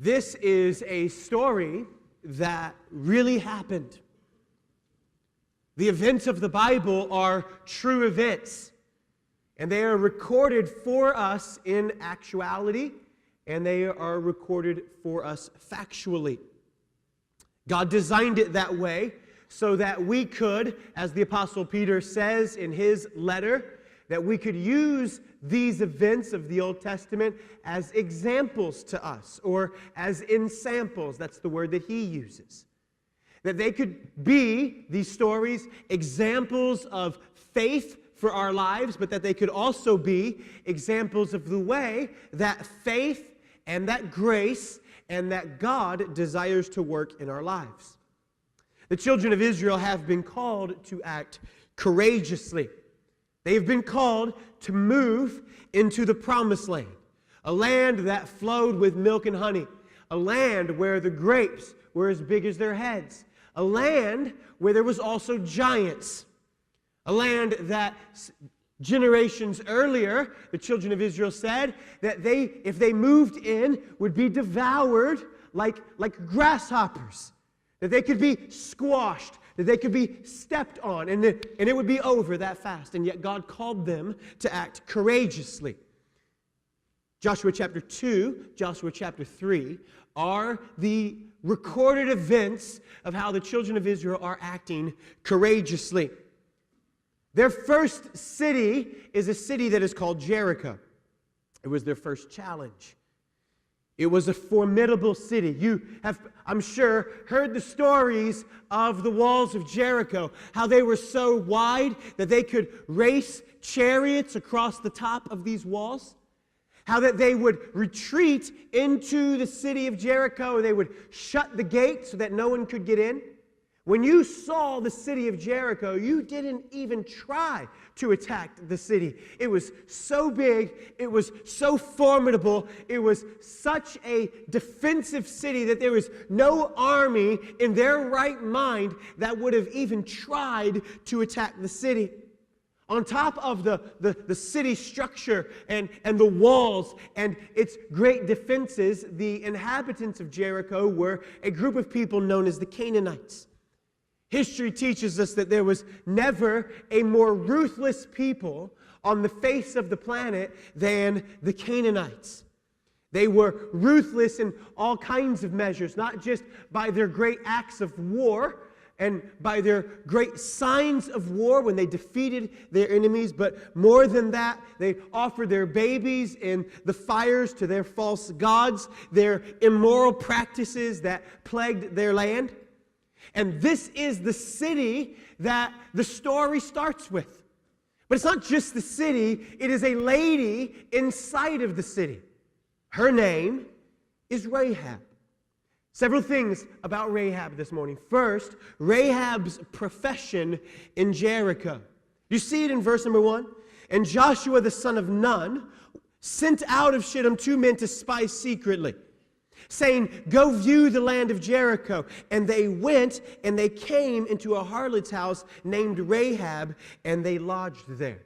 This is a story that really happened. The events of the Bible are true events, and they are recorded for us in actuality, and they are recorded for us factually. God designed it that way so that we could, as the Apostle Peter says in his letter, that we could use these events of the Old Testament as examples to us, or as ensamples. That's the word that he uses. That they could be, these stories, examples of faith for our lives, but that they could also be examples of the way that faith and that grace and that God desires to work in our lives. The children of Israel have been called to act courageously. They've been called to move into the promised land, a land that flowed with milk and honey, a land where the grapes were as big as their heads, a land where there was also giants, a land that generations earlier, the children of Israel said that they, if they moved in, would be devoured like grasshoppers, that they could be squashed, that they could be stepped on, and it would be over that fast. And yet God called them to act courageously. Joshua chapter 2, Joshua chapter 3 are the recorded events of how the children of Israel are acting courageously. Their first city is a city that is called Jericho. It was their first challenge. It was a formidable city. You have, I'm sure, heard the stories of the walls of Jericho, how they were so wide that they could race chariots across the top of these walls, how that they would retreat into the city of Jericho, and they would shut the gate so that no one could get in. When you saw the city of Jericho, you didn't even try to attack the city. It was so big, it was so formidable, it was such a defensive city that there was no army in their right mind that would have even tried to attack the city. On top of the city structure and the walls and its great defenses, the inhabitants of Jericho were a group of people known as the Canaanites. History teaches us that there was never a more ruthless people on the face of the planet than the Canaanites. They were ruthless in all kinds of measures, not just by their great acts of war and by their great signs of war when they defeated their enemies, but more than that, they offered their babies in the fires to their false gods, their immoral practices that plagued their land. And this is the city that the story starts with. But it's not just the city, it is a lady inside of the city. Her name is Rahab. Several things about Rahab this morning. First, Rahab's profession in Jericho. You see it in verse number 1. And Joshua the son of Nun sent out of Shittim 2 men to spy secretly, saying, "Go view the land of Jericho." And they went, and they came into a harlot's house named Rahab, and they lodged there.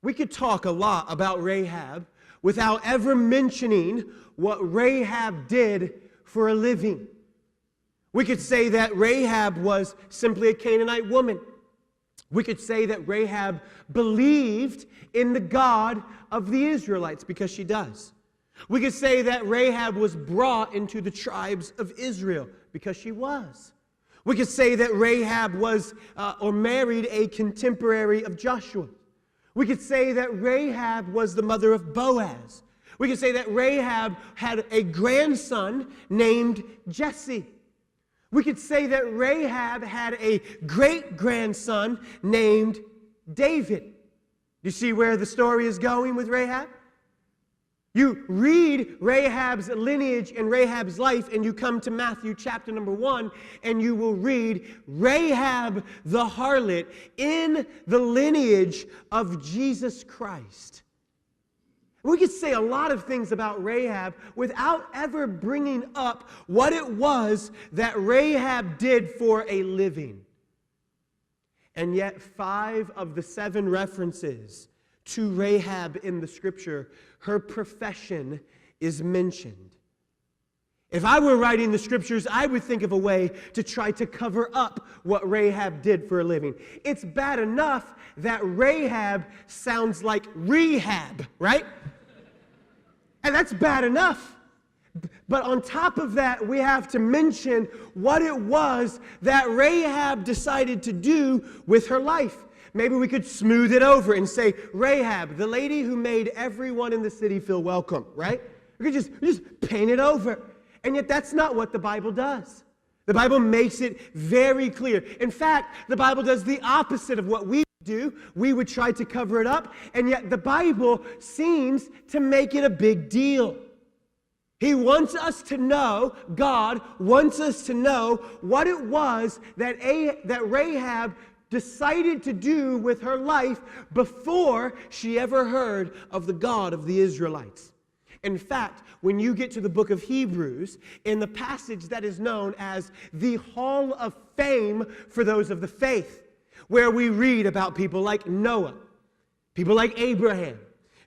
We could talk a lot about Rahab without ever mentioning what Rahab did for a living. We could say that Rahab was simply a Canaanite woman. We could say that Rahab believed in the God of the Israelites, because she does. We could say that Rahab was brought into the tribes of Israel, because she was. We could say that Rahab was or married a contemporary of Joshua. We could say that Rahab was the mother of Boaz. We could say that Rahab had a grandson named Jesse. We could say that Rahab had a great-grandson named David. You see where the story is going with Rahab? You read Rahab's lineage and Rahab's life, and you come to Matthew chapter number 1, and you will read Rahab the harlot in the lineage of Jesus Christ. We could say a lot of things about Rahab without ever bringing up what it was that Rahab did for a living. And yet 5 of the 7 references to Rahab in the Scripture, her profession is mentioned. If I were writing the scriptures, I would think of a way to try to cover up what Rahab did for a living. It's bad enough that Rahab sounds like rehab, right? And that's bad enough. But on top of that, we have to mention what it was that Rahab decided to do with her life. Maybe we could smooth it over and say, Rahab, the lady who made everyone in the city feel welcome, right? We could just paint it over. And yet that's not what the Bible does. The Bible makes it very clear. In fact, the Bible does the opposite of what we do. We would try to cover it up, and yet the Bible seems to make it a big deal. He wants us to know, God wants us to know what it was that Rahab decided to do with her life before she ever heard of the God of the Israelites. In fact, when you get to the book of Hebrews, in the passage that is known as the Hall of Fame for those of the faith, where we read about people like Noah, people like Abraham,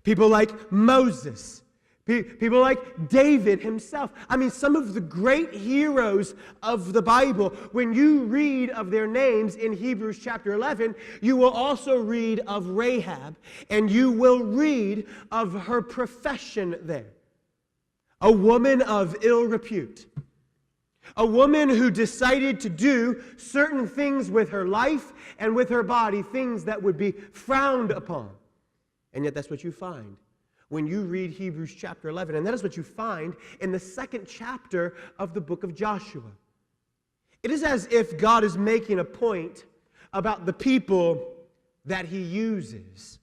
people like Moses, people like David himself. I mean, some of the great heroes of the Bible, when you read of their names in Hebrews chapter 11, you will also read of Rahab, and you will read of her profession there. A woman of ill repute. A woman who decided to do certain things with her life and with her body, things that would be frowned upon. And yet that's what you find when you read Hebrews chapter 11. And that is what you find in the second chapter of the book of Joshua. It is as if God is making a point about the people that he uses.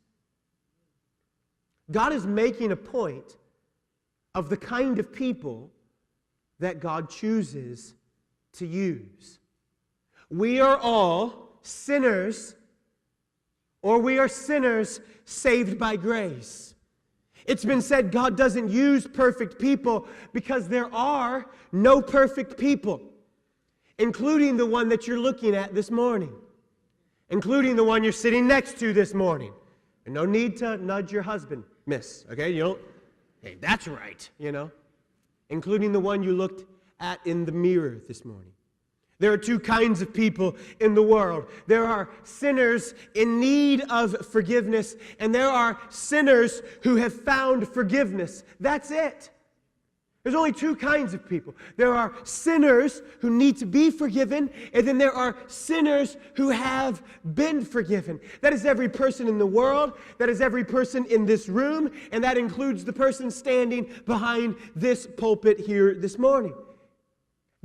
God is making a point of the kind of people that God chooses to use. We are all sinners, or we are sinners saved by grace. It's been said God doesn't use perfect people because there are no perfect people, including the one that you're looking at this morning, including the one you're sitting next to this morning. And no need to nudge your husband, miss, okay? You don't. Hey, that's right, including the one you looked at in the mirror this morning. There are two kinds of people in the world. There are sinners in need of forgiveness, and there are sinners who have found forgiveness. That's it. There's only two kinds of people. There are sinners who need to be forgiven, and then there are sinners who have been forgiven. That is every person in the world. That is every person in this room, and that includes the person standing behind this pulpit here this morning.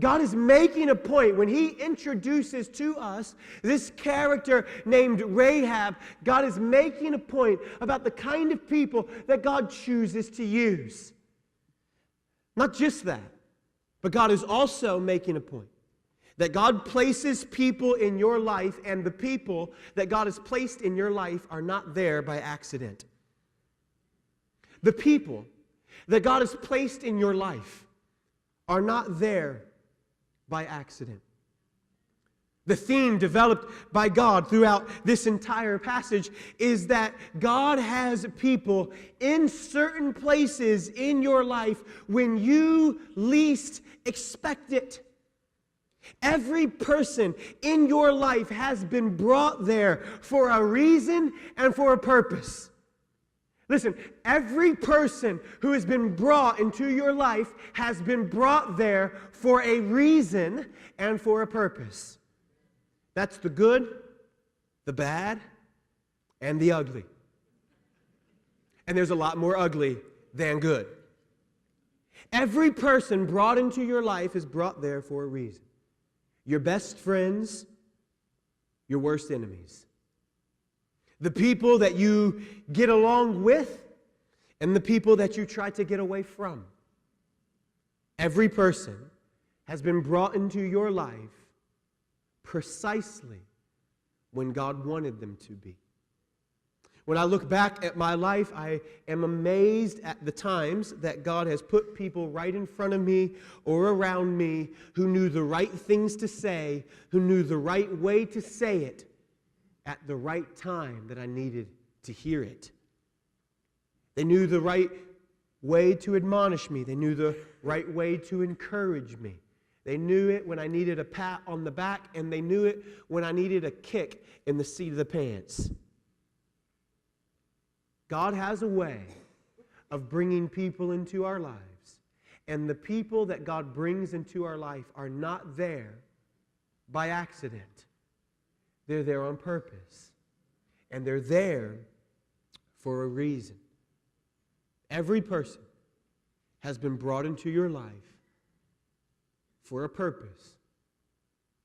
God is making a point when he introduces to us this character named Rahab. God is making a point about the kind of people that God chooses to use. Not just that, but God is also making a point that God places people in your life, and the people that God has placed in your life are not there by accident. The people that God has placed in your life are not there by accident. The theme developed by God throughout this entire passage is that God has people in certain places in your life when you least expect it. Every person in your life has been brought there for a reason and for a purpose. Listen, every person who has been brought into your life has been brought there for a reason and for a purpose. That's the good, the bad, and the ugly. And there's a lot more ugly than good. Every person brought into your life is brought there for a reason. Your best friends, your worst enemies. The people that you get along with, and the people that you try to get away from. Every person has been brought into your life precisely when God wanted them to be. When I look back at my life, I am amazed at the times that God has put people right in front of me or around me who knew the right things to say, who knew the right way to say it at the right time that I needed to hear it. They knew the right way to admonish me. They knew the right way to encourage me. They knew it when I needed a pat on the back, and they knew it when I needed a kick in the seat of the pants. God has a way of bringing people into our lives, and the people that God brings into our life are not there by accident. They're there on purpose, and they're there for a reason. Every person has been brought into your life for a purpose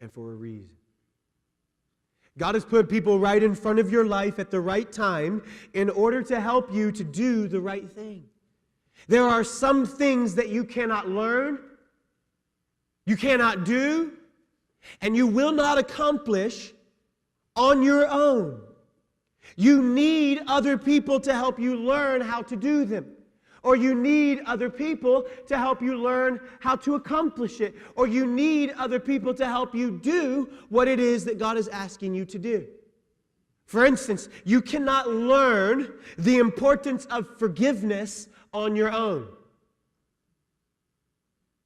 and for a reason. God has put people right in front of your life at the right time in order to help you to do the right thing. There are some things that you cannot learn, you cannot do, and you will not accomplish on your own. You need other people to help you learn how to do them. Or you need other people to help you learn how to accomplish it. Or you need other people to help you do what it is that God is asking you to do. For instance, you cannot learn the importance of forgiveness on your own.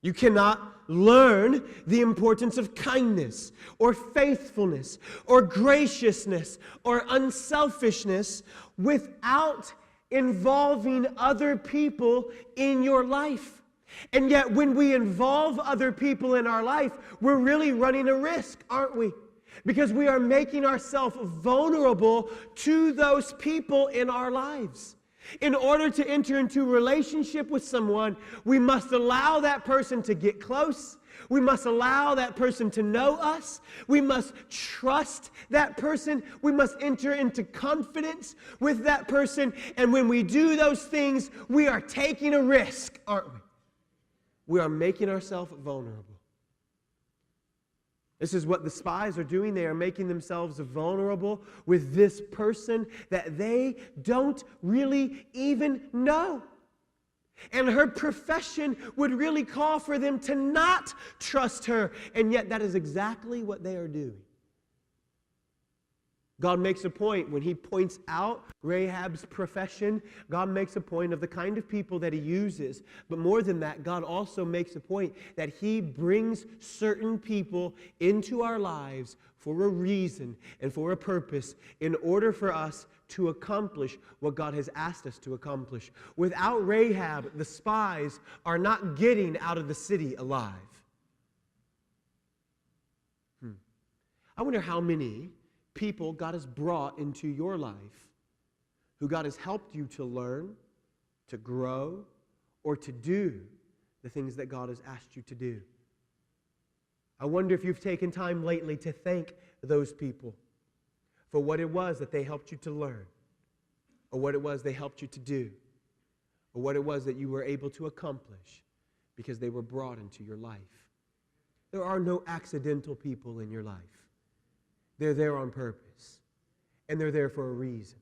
You cannot learn the importance of kindness or faithfulness or graciousness or unselfishness without involving other people in your life. And yet when we involve other people in our life, we're really running a risk, aren't we? Because we are making ourselves vulnerable to those people in our lives. In order to enter into a relationship with someone, we must allow that person to get close. We must allow that person to know us. We must trust that person. We must enter into confidence with that person. And when we do those things, we are taking a risk, aren't we? We are making ourselves vulnerable. This is what the spies are doing. They are making themselves vulnerable with this person that they don't really even know. And her profession would really call for them to not trust her. And yet that is exactly what they are doing. God makes a point when He points out Rahab's profession. God makes a point of the kind of people that He uses. But more than that, God also makes a point that He brings certain people into our lives for a reason and for a purpose in order for us to accomplish what God has asked us to accomplish. Without Rahab, the spies are not getting out of the city alive. I wonder how many people God has brought into your life who God has helped you to learn, to grow, or to do the things that God has asked you to do. I wonder if you've taken time lately to thank those people for what it was that they helped you to learn, or what it was they helped you to do, or what it was that you were able to accomplish because they were brought into your life. There are no accidental people in your life. They're there on purpose, and they're there for a reason.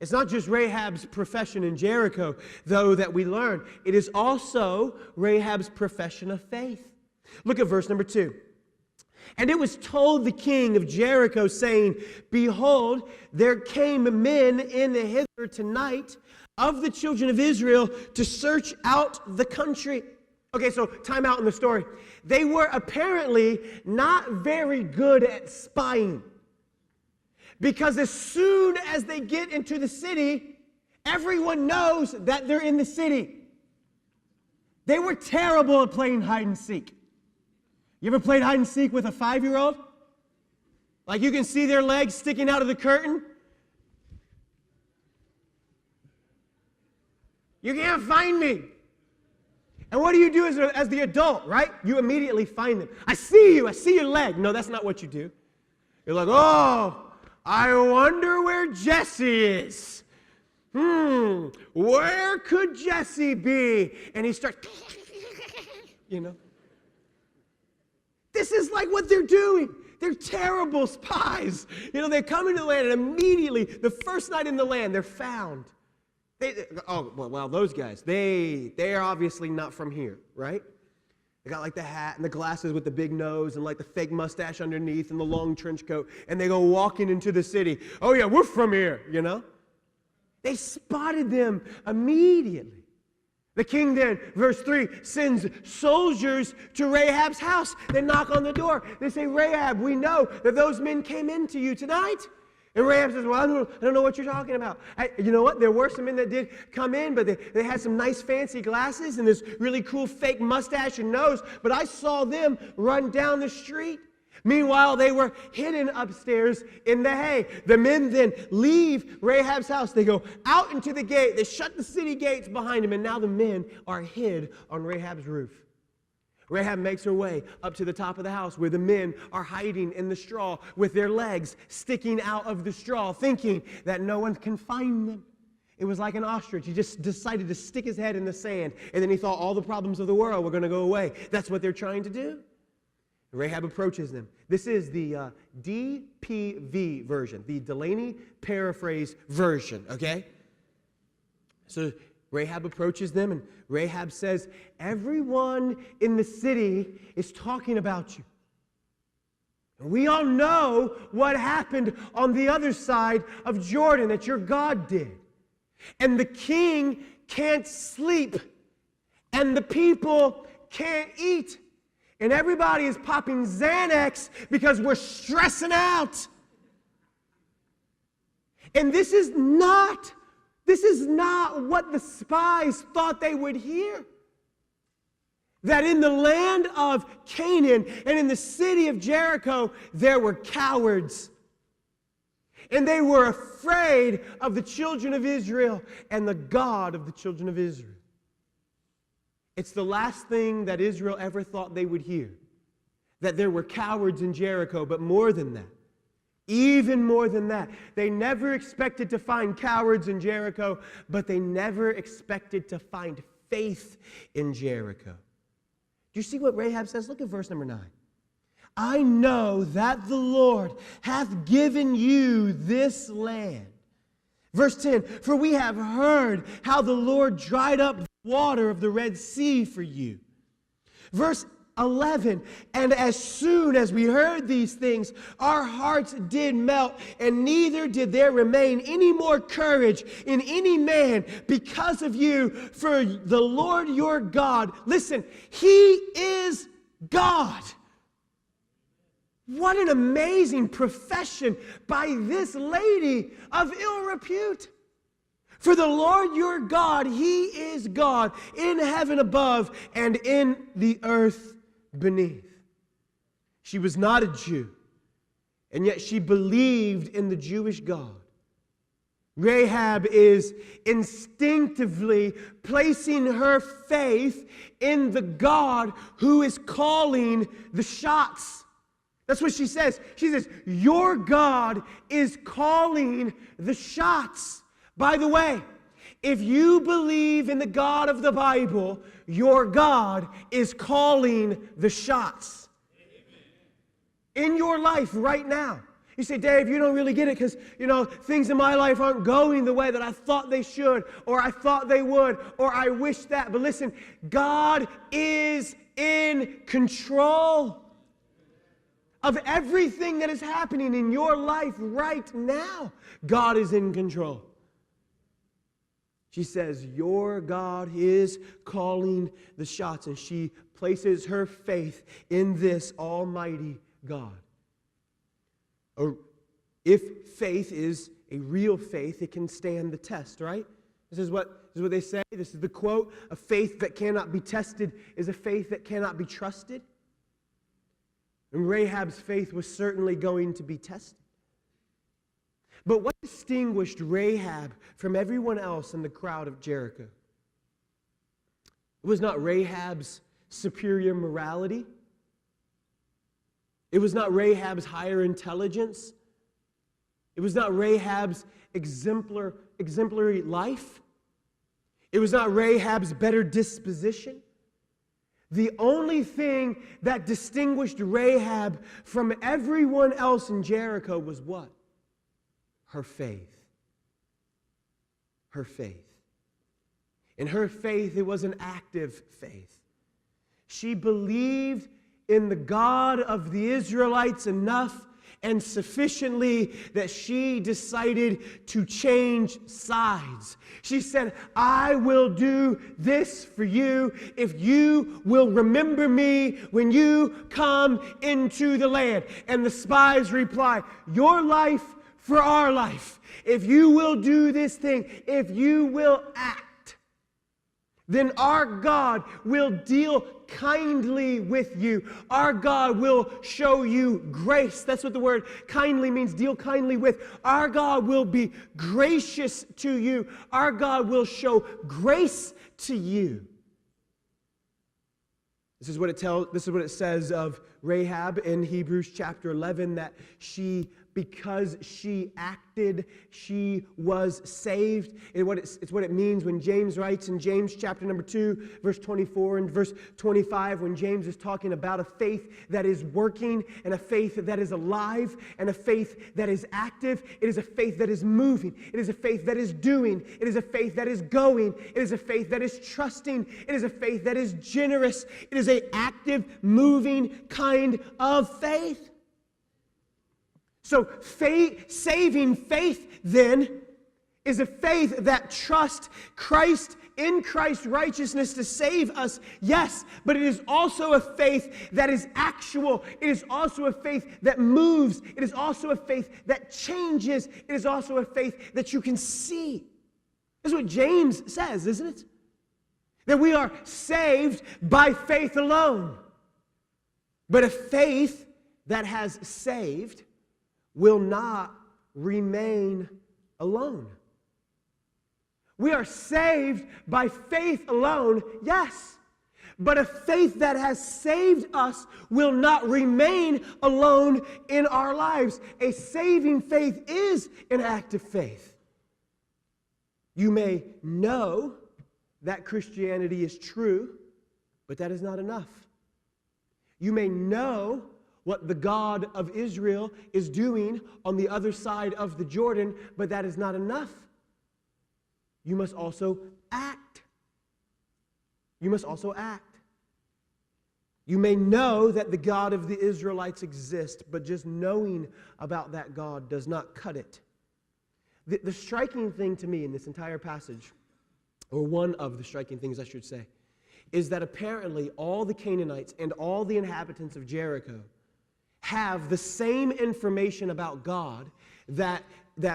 It's not just Rahab's profession in Jericho, though, that we learn. It is also Rahab's profession of faith. Look at verse number 2. And it was told the king of Jericho, saying, Behold, there came men in hither tonight of the children of Israel to search out the country. Okay, so time out in the story. They were apparently not very good at spying. Because as soon as they get into the city, everyone knows that they're in the city. They were terrible at playing hide and seek. You ever played hide and seek with a 5-year-old? Like you can see their legs sticking out of the curtain? You can't find me. And what do you do as the adult, right? You immediately find them. I see you. I see your leg. No, that's not what you do. You're like, oh, I wonder where Jesse is. Where could Jesse be? And he starts, This is like what they're doing. They're terrible spies. They come into the land and immediately, the first night in the land, they're found. Those guys, they are obviously not from here, right? They got like the hat and the glasses with the big nose and like the fake mustache underneath and the long trench coat, and they go walking into the city. Oh yeah, we're from here, They spotted them immediately. The king then, verse 3, sends soldiers to Rahab's house. They knock on the door. They say, Rahab, we know that those men came into you tonight. And Rahab says, well, I don't know what you're talking about. You know what? There were some men that did come in, but they had some nice fancy glasses and this really cool fake mustache and nose. But I saw them run down the street. Meanwhile, they were hidden upstairs in the hay. The men then leave Rahab's house. They go out into the gate. They shut the city gates behind them, and now the men are hid on Rahab's roof. Rahab makes her way up to the top of the house where the men are hiding in the straw with their legs sticking out of the straw, thinking that no one can find them. It was like an ostrich. He just decided to stick his head in the sand, and then he thought all the problems of the world were going to go away. That's what they're trying to do. Rahab approaches them. This is the DPV version, the Delaney paraphrase version, okay? So Rahab approaches them, and Rahab says, everyone in the city is talking about you. And we all know what happened on the other side of Jordan that your God did. And the king can't sleep, and the people can't eat. And everybody is popping Xanax because we're stressing out. And this is not what the spies thought they would hear. That in the land of Canaan and in the city of Jericho, there were cowards. And they were afraid of the children of Israel and the God of the children of Israel. It's the last thing that Israel ever thought they would hear. That there were cowards in Jericho, but more than that. Even more than that. They never expected to find cowards in Jericho, but they never expected to find faith in Jericho. Do you see what Rahab says? Look at verse number 9. I know that the Lord hath given you this land. Verse 10, for we have heard how the Lord dried up the water of the Red Sea for you. Verse 11, and as soon as we heard these things, our hearts did melt, and neither did there remain any more courage in any man because of you, for the Lord your God, listen, He is God. What an amazing profession by this lady of ill repute. For the Lord your God, He is God in heaven above and in the earth beneath. She was not a Jew, and yet she believed in the Jewish God. Rahab is instinctively placing her faith in the God who is calling the shots. That's what she says. She says, your God is calling the shots. By the way, if you believe in the God of the Bible, your God is calling the shots. In your life right now. You say, Dave, you don't really get it because, things in my life aren't going the way that I thought they should, or I thought they would, or I wish that. But listen, God is in control of everything that is happening in your life right now. God is in control. She says, your God is calling the shots, and she places her faith in this almighty God. Or if faith is a real faith, it can stand the test, right? This is what they say. This is the quote. A faith that cannot be tested is a faith that cannot be trusted. And Rahab's faith was certainly going to be tested. But what distinguished Rahab from everyone else in the crowd of Jericho? It was not Rahab's superior morality. It was not Rahab's higher intelligence. It was not Rahab's exemplary life. It was not Rahab's better disposition. The only thing that distinguished Rahab from everyone else in Jericho was what? Her faith. Her faith. In her faith, it was an active faith. She believed in the God of the Israelites enough, and sufficiently that she decided to change sides. She said, I will do this for you if you will remember me when you come into the land. And the spies reply, your life for our life. If you will do this thing, if you will act, then our God will deal kindly with you. Our God will show you grace. That's what the word kindly means, deal kindly with. Our God will be gracious to you. Our God will show grace to you. This is what it says of Rahab in Hebrews chapter 11, that because she acted, she was saved. It's what it means when James writes in James chapter number 2, verse 24 and verse 25, when James is talking about a faith that is working and a faith that is alive and a faith that is active. It is a faith that is moving. It is a faith that is doing. It is a faith that is going. It is a faith that is trusting. It is a faith that is generous. It is an active, moving kind of faith. So saving faith, then, is a faith that trusts Christ in Christ's righteousness to save us, yes, but it is also a faith that is actual. It is also a faith that moves. It is also a faith that changes. It is also a faith that you can see. This is what James says, isn't it? That we are saved by faith alone. But a faith that has saved will not remain alone. We are saved by faith alone, yes. But a faith that has saved us will not remain alone in our lives. A saving faith is an active faith. You may know that Christianity is true, but that is not enough. You may know what the God of Israel is doing on the other side of the Jordan, but that is not enough. You must also act. You must also act. You may know that the God of the Israelites exists, but just knowing about that God does not cut it. The striking thing to me in this entire passage, or one of the striking things I should say, is that apparently all the Canaanites and all the inhabitants of Jericho have the same information about God that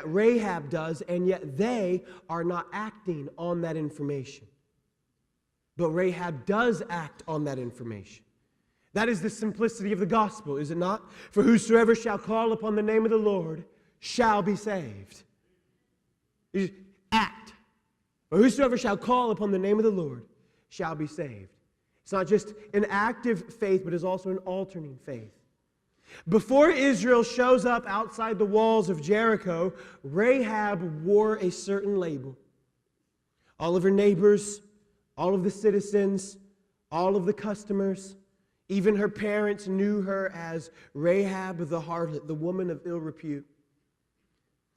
Rahab does, and yet they are not acting on that information. But Rahab does act on that information. That is the simplicity of the gospel, is it not? For whosoever shall call upon the name of the Lord shall be saved. You just act. For whosoever shall call upon the name of the Lord shall be saved. It's not just an active faith, but it's also an alternating faith. Before Israel shows up outside the walls of Jericho, Rahab wore a certain label. All of her neighbors, all of the citizens, all of the customers, even her parents knew her as Rahab the harlot, the woman of ill repute.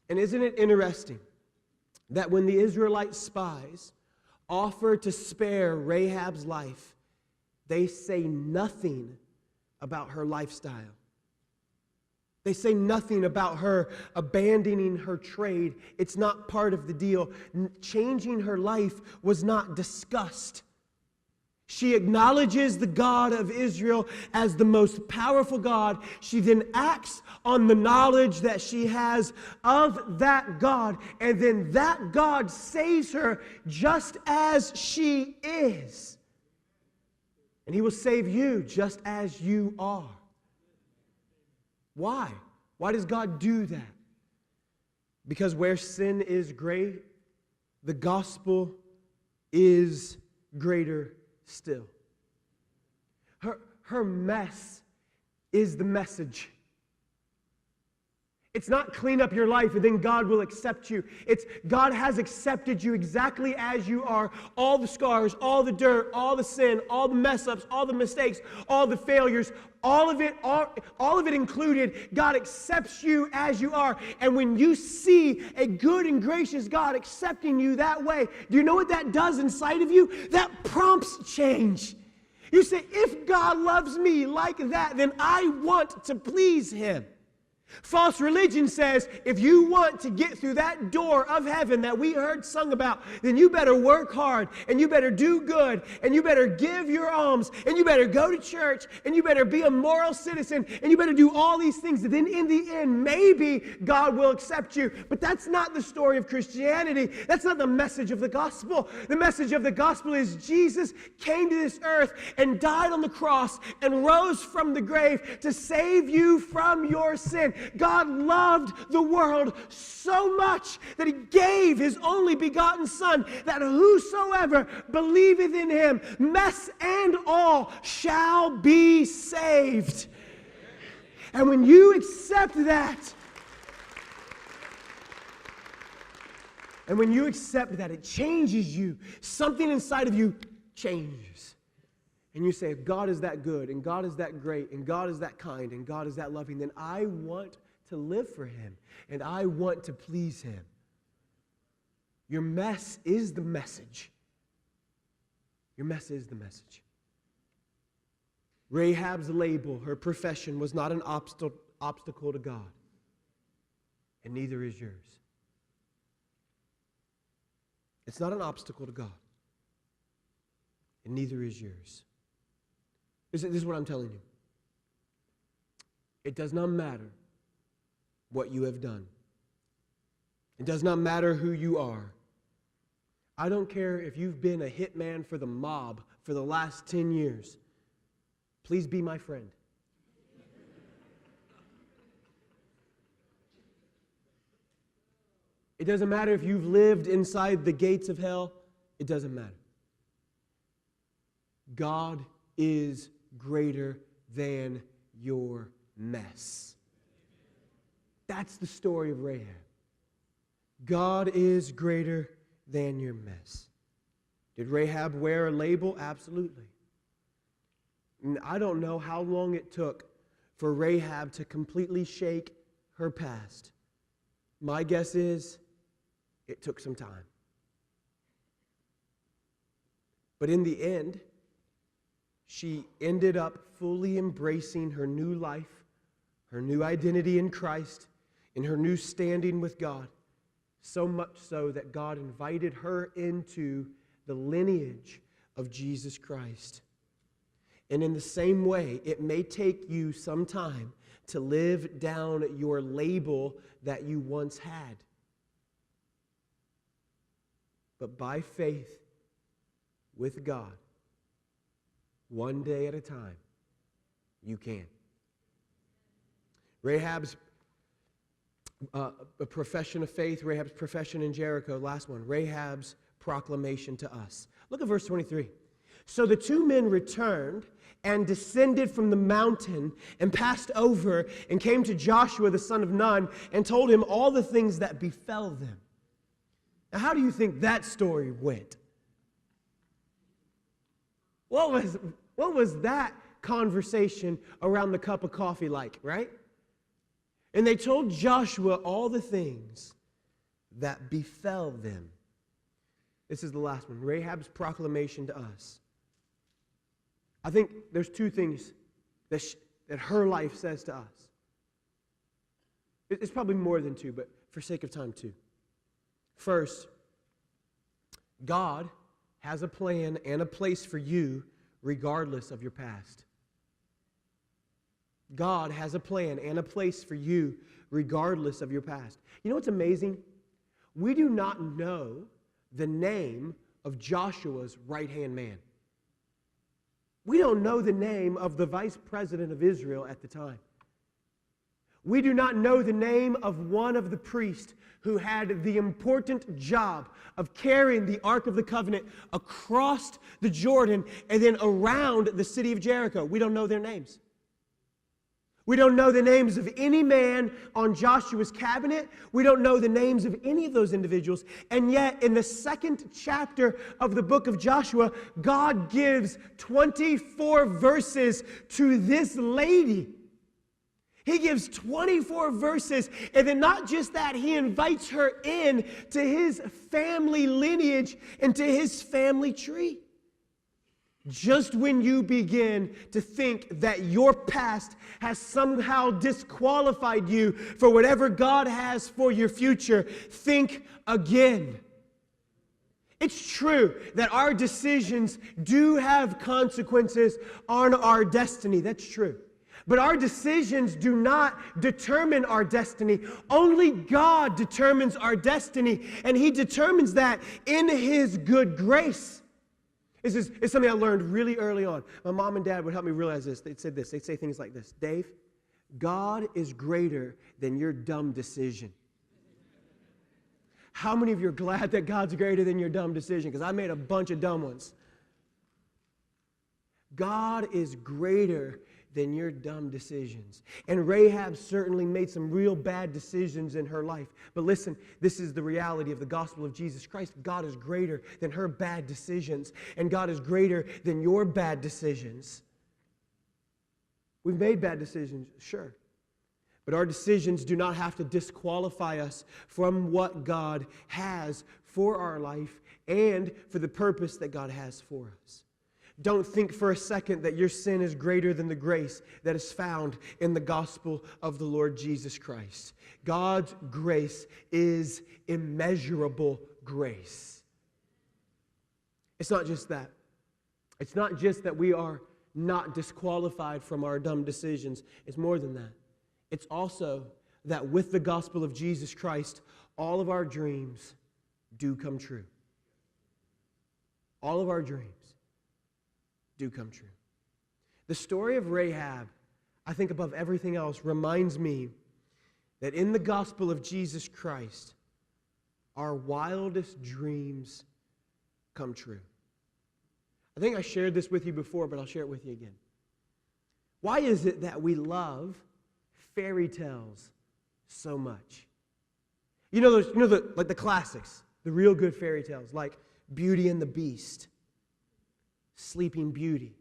And isn't it interesting that when the Israelite spies offer to spare Rahab's life, they say nothing about her lifestyle. They say nothing about her abandoning her trade. It's not part of the deal. Changing her life was not discussed. She acknowledges the God of Israel as the most powerful God. She then acts on the knowledge that she has of that God, and then that God saves her just as she is. And He will save you just as you are. Why? Why does God do that? Because where sin is great, the gospel is greater still. Her mess is the message. It's not clean up your life and then God will accept you. It's God has accepted you exactly as you are. All the scars, all the dirt, all the sin, all the mess ups, all the mistakes, all the failures, all of it included, God accepts you as you are. And when you see a good and gracious God accepting you that way, do you know what that does inside of you? That prompts change. You say, if God loves me like that, then I want to please Him. False religion says if you want to get through that door of heaven that we heard sung about, then you better work hard, and you better do good, and you better give your alms, and you better go to church, and you better be a moral citizen, and you better do all these things. And then in the end, maybe God will accept you. But that's not the story of Christianity. That's not the message of the gospel. The message of the gospel is Jesus came to this earth and died on the cross and rose from the grave to save you from your sin. God loved the world so much that he gave his only begotten Son, that whosoever believeth in him, mess and all, shall be saved. And when you accept that, it changes you. Something inside of you changes. And you say, if God is that good, and God is that great, and God is that kind, and God is that loving, then I want to live for him, and I want to please him. Your mess is the message. Your mess is the message. Rahab's label, her profession, was not an obstacle to God, and neither is yours. It's not an obstacle to God, and neither is yours. This is what I'm telling you. It does not matter what you have done. It does not matter who you are. I don't care if you've been a hitman for the mob for the last 10 years. Please be my friend. It doesn't matter if you've lived inside the gates of hell. It doesn't matter. God is greater than your mess. That's the story of Rahab. God is greater than your mess. Did Rahab wear a label? Absolutely. And I don't know how long it took for Rahab to completely shake her past. My guess is it took some time. But in the end, she ended up fully embracing her new life, her new identity in Christ, and her new standing with God. So much so that God invited her into the lineage of Jesus Christ. And in the same way, it may take you some time to live down your label that you once had. But by faith, with God, one day at a time, you can. Rahab's a profession of faith, Rahab's profession in Jericho, last one, Rahab's proclamation to us. Look at verse 23. So the two men returned and descended from the mountain and passed over and came to Joshua the son of Nun and told him all the things that befell them. Now, how do you think that story went? What was that conversation around the cup of coffee like, right? And they told Joshua all the things that befell them. This is the last one, Rahab's proclamation to us. I think there's two things that her life says to us. It's probably more than two, but for sake of time, two. First, God has a plan and a place for you regardless of your past. God has a plan and a place for you regardless of your past. You know what's amazing? We do not know the name of Joshua's right-hand man. We don't know the name of the vice president of Israel at the time. We do not know the name of one of the priests who had the important job of carrying the Ark of the Covenant across the Jordan and then around the city of Jericho. We don't know their names. We don't know the names of any man on Joshua's cabinet. We don't know the names of any of those individuals. And yet, in the second chapter of the book of Joshua, God gives 24 verses to this lady. He gives 24 verses, and then not just that, he invites her in to his family lineage and to his family tree. Just when you begin to think that your past has somehow disqualified you for whatever God has for your future, think again. It's true that our decisions do have consequences on our destiny. That's true. But our decisions do not determine our destiny. Only God determines our destiny, and He determines that in His good grace. It's something I learned really early on. My mom and dad would help me realize this. They'd say things like this: Dave, God is greater than your dumb decision. How many of you are glad that God's greater than your dumb decision? Because I made a bunch of dumb ones. God is greater than your dumb decisions. And Rahab certainly made some real bad decisions in her life. But listen, this is the reality of the gospel of Jesus Christ. God is greater than her bad decisions. And God is greater than your bad decisions. We've made bad decisions, sure. But our decisions do not have to disqualify us from what God has for our life and for the purpose that God has for us. Don't think for a second that your sin is greater than the grace that is found in the gospel of the Lord Jesus Christ. God's grace is immeasurable grace. It's not just that. It's not just that we are not disqualified from our dumb decisions. It's more than that. It's also that with the gospel of Jesus Christ, all of our dreams do come true. All of our dreams do come true. The story of Rahab, I think above everything else, reminds me that in the gospel of Jesus Christ, our wildest dreams come true. I think I shared this with you before, but I'll share it with you again. Why is it that we love fairy tales so much? You know the classics, the real good fairy tales, like Beauty and the Beast, Sleeping Beauty.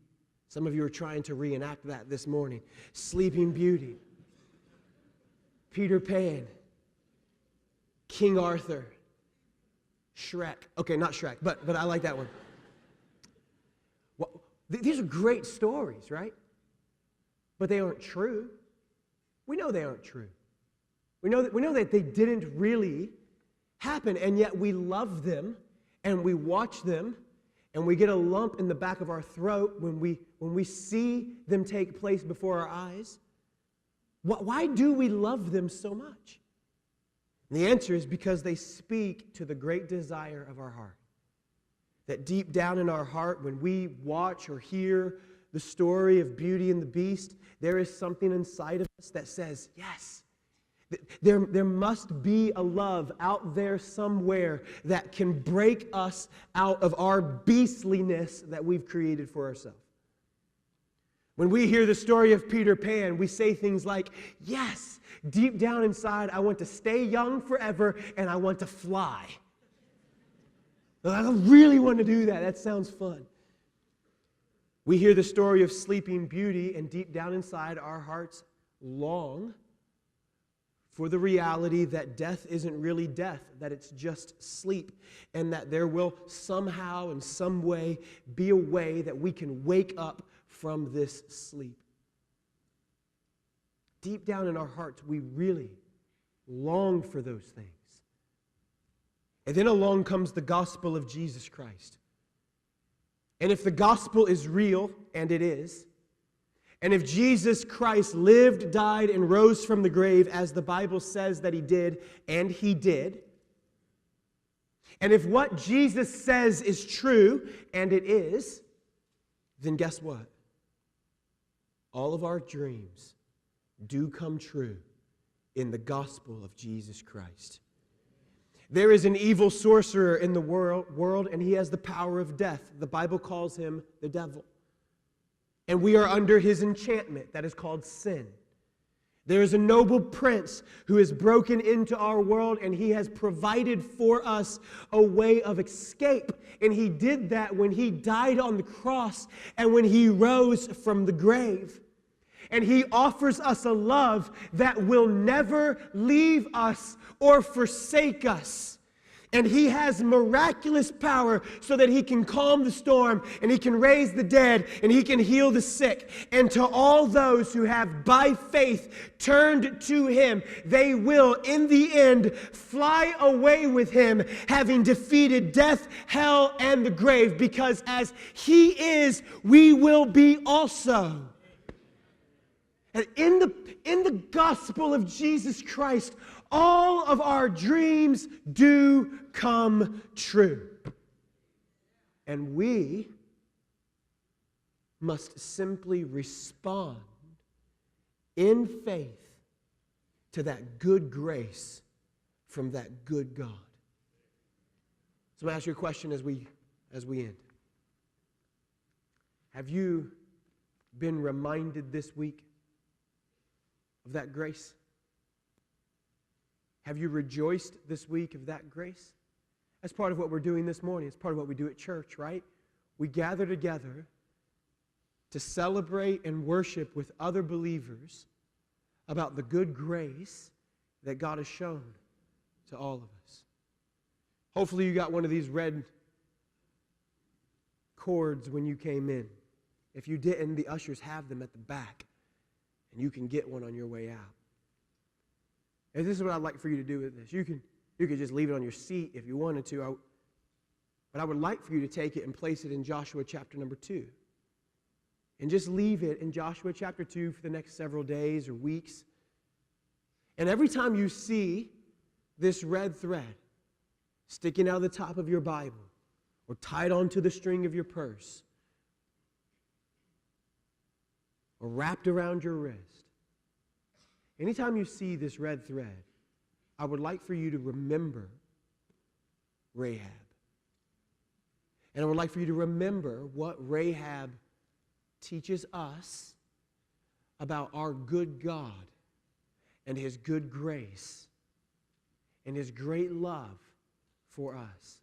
Some of you are trying to reenact that this morning. Sleeping Beauty, Peter Pan, King Arthur, Shrek. Okay, not Shrek, but I like that one. Well, these are great stories, right? But they aren't true. We know they aren't true. We know that they didn't really happen, and yet we love them, and we watch them, and we get a lump in the back of our throat when we see them take place before our eyes. Why do we love them so much? And the answer is because they speak to the great desire of our heart. That deep down in our heart, when we watch or hear the story of Beauty and the Beast, there is something inside of us that says, yes, there must be a love out there somewhere that can break us out of our beastliness that we've created for ourselves. When we hear the story of Peter Pan, we say things like, yes, deep down inside, I want to stay young forever and I want to fly. I really want to do that. That sounds fun. We hear the story of Sleeping Beauty, and deep down inside, our hearts long for the reality that death isn't really death, that it's just sleep, and that there will somehow, in some way, be a way that we can wake up from this sleep. Deep down in our hearts, we really long for those things. And then along comes the gospel of Jesus Christ. And if the gospel is real, and it is, and if Jesus Christ lived, died, and rose from the grave as the Bible says that He did, and He did, and if what Jesus says is true, and it is, then guess what? All of our dreams do come true in the gospel of Jesus Christ. There is an evil sorcerer in the world, and he has the power of death. The Bible calls him the devil. And we are under his enchantment that is called sin. There is a noble prince who has broken into our world, and he has provided for us a way of escape. And he did that when he died on the cross and when he rose from the grave. And he offers us a love that will never leave us or forsake us. And he has miraculous power so that he can calm the storm, and he can raise the dead, and he can heal the sick. And to all those who have by faith turned to him, they will in the end fly away with him, having defeated death, hell, and the grave, because as he is, we will be also. And in the gospel of Jesus Christ, all of our dreams do come true. And we must simply respond in faith to that good grace from that good God. So I'm going to ask you a question as we end. Have you been reminded this week of that grace? Have you rejoiced this week of that grace? That's part of what we're doing this morning. It's part of what we do at church, right? We gather together to celebrate and worship with other believers about the good grace that God has shown to all of us. Hopefully you got one of these red cords when you came in. If you didn't, the ushers have them at the back, and you can get one on your way out. And this is what I'd like for you to do with this. You could just leave it on your seat if you wanted to. But I would like for you to take it and place it in Joshua chapter number 2. And just leave it in Joshua chapter 2 for the next several days or weeks. And every time you see this red thread sticking out of the top of your Bible or tied onto the string of your purse or wrapped around your wrist, anytime you see this red thread, I would like for you to remember Rahab. And I would like for you to remember what Rahab teaches us about our good God and his good grace and his great love for us.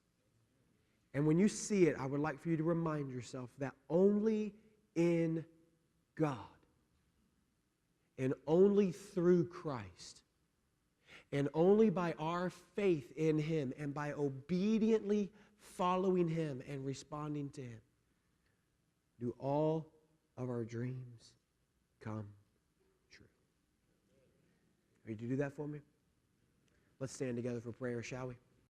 And when you see it, I would like for you to remind yourself that only in God and only through Christ and only by our faith in him and by obediently following him and responding to him do all of our dreams come true. Are you to do that for me? Let's stand together for prayer, shall we?